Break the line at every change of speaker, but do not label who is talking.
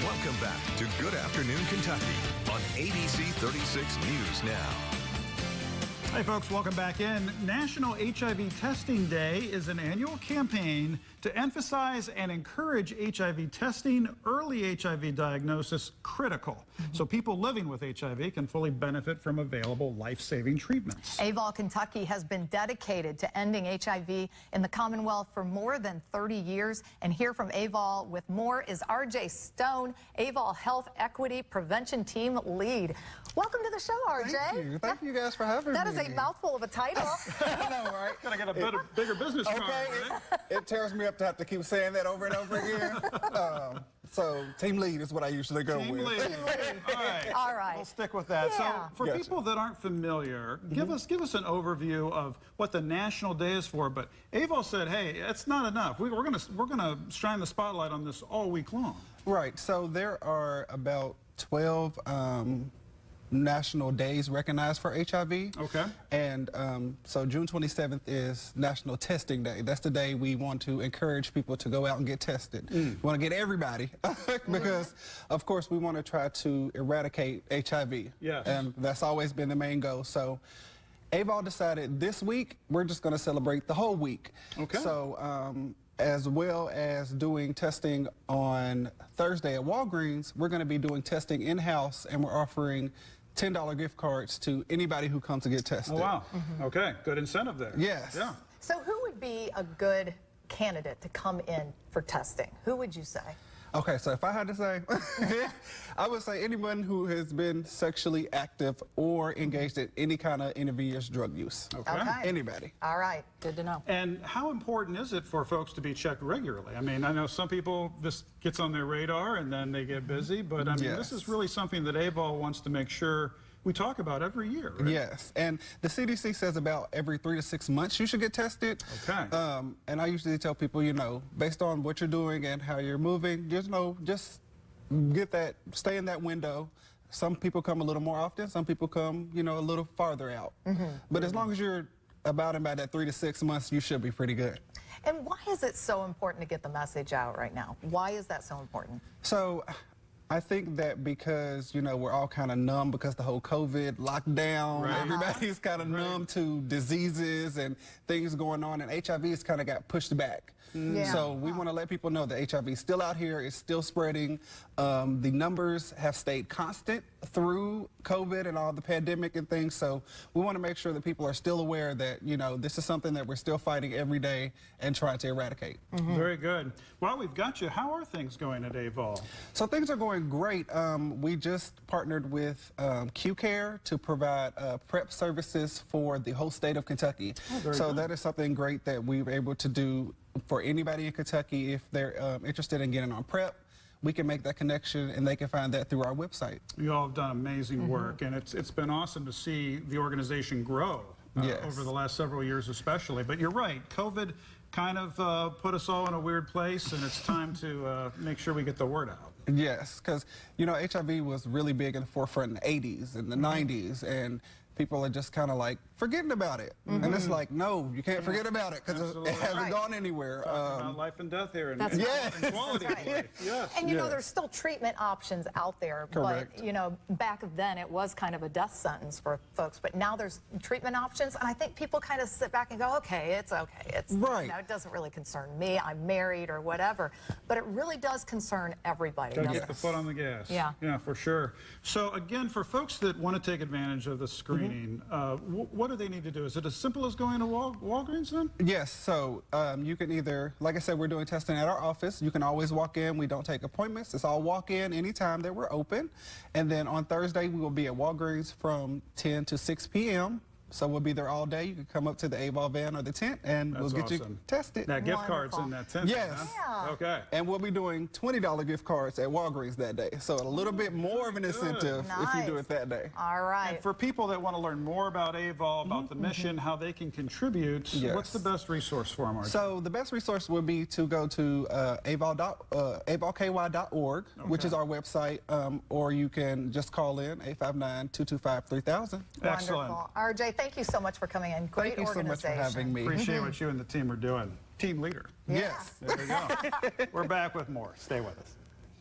Welcome back to Good Afternoon Kentucky on ABC36 News Now.
Hey folks, welcome back in. National HIV Testing Day is an annual campaign to emphasize and encourage HIV testing, early HIV diagnosis critical, so people living with HIV can fully benefit from available life-saving treatments.
AVOL Kentucky has been dedicated to ending HIV in the Commonwealth for more than 30 years. And here from AVOL with more is RJ Stone, AVOL Health Equity Prevention Team Lead. Welcome to the show, RJ.
Thank you. Thank you guys for having me.
That is a mouthful of a title.
I know, right?
Gotta get a bigger business card, right?
It tears me up to have to keep saying that over and over again. So team lead is what I usually go
Team
with.
lead. All right.
All right.
We'll stick with that.
Yeah.
So for people that aren't familiar, give us an overview of what the National Day is for. But AVOL said, hey, it's not enough. We're gonna shine the spotlight on this all week long.
Right. So there are about 12 national days recognized for HIV.
Okay.
And so June 27th is National Testing Day. That's the day we want to encourage people to go out and get tested. We want to get everybody because, of course, we want to try to eradicate HIV.
Yes.
And that's always been the main goal. So AVOL decided this week we're just going to celebrate the whole week. Okay. So as well as doing testing on Thursday at Walgreens, we're going to be doing testing in-house, and we're offering $10 gift cards to anybody who comes to get tested.
Oh, wow. Okay, good incentive there.
Yes.
Yeah.
So who would be a good candidate to come in for testing? Who would you say?
Okay, so if I had to say, I would say anyone who has been sexually active or engaged in any kind of intravenous drug use.
Okay.
Anybody.
All right, good to know.
And how important is it for folks to be checked regularly? I mean, I know some people, this gets on their radar and then they get busy, but I mean, this is really something that AVOL wants to make sure we talk about every year, right?
Yes, and the CDC says about every 3 to 6 months you should get tested.
Okay.
And I usually tell people, you know, based on what you're doing and how you're moving, just get that, stay in that window. Some people come a little more often, some people come, you know, a little farther out. But as long as you're about that 3 to 6 months, you should be pretty good.
And why is it so important to get the message out right now? Why is that so important?
So I think that because, you know, we're all kind of numb because the whole COVID lockdown, everybody's kind of numb to diseases and things going on, and HIV has kind of got pushed back. So we want to let people know that HIV is still out here, it's still spreading. The numbers have stayed constant through COVID and all the pandemic and things, so we want to make sure that people are still aware that, you know, this is something that we're still fighting every day and trying to eradicate.
Very good. Well, we've got you. How are things going at AVOL?
So things are going great. We just partnered with QCare to provide PrEP services for the whole state of Kentucky. So that is something great that we were able to do for anybody in Kentucky. If they're interested in getting on PrEP, we can make that connection and they can find that through our website. You
all have done amazing work, and it's been awesome to see the organization grow over the last several years especially. But you're right, COVID kind of put us all in a weird place, and it's time to make sure we get the word out.
Yes, because, you know, HIV was really big in the forefront in the 80s and the 90s, and people are just kind of like forgetting about it. And it's like, no, you can't forget about it because it hasn't gone anywhere.
Talking about life and death here and,
That's
and quality of life. Yes.
And you know, there's still treatment options out there, but you know, back then it was kind of a death sentence for folks, but now there's treatment options, and I think people kind of sit back and go, okay, it's you know, it doesn't really concern me, I'm married or whatever, but it really does concern everybody.
Gotta get the foot on the gas. Yeah, for sure. So again, for folks that want to take advantage of the screening, what do they need to do? Is it as simple as going to Walgreens then?
Yes, so you can either, like I said, we're doing testing at our office. You can always walk in. We don't take appointments. It's all walk in anytime that we're open. And then on Thursday, we will be at Walgreens from 10 to 6 p.m. So we'll be there all day. You can come up to the AVOL van or the tent, and we'll get you tested.
That gift card's in that tent.
Yes.
Huh? Okay.
And we'll be doing $20 gift cards at Walgreens that day. So a little bit more of an incentive if you do it that day.
All right.
And for people that want to learn more about AVOL, about the mission, how they can contribute, what's the best resource for them?
So the best resource would be to go to avolky.org, which is our website, or you can just call in 859-225-3000.
Excellent.
Wonderful. RJ, thank you so much for coming in. Great
organization. Thank you so much for having me.
Appreciate what you and the team are doing. Team leader.
Yes.
There we go. We're back with more. Stay with us.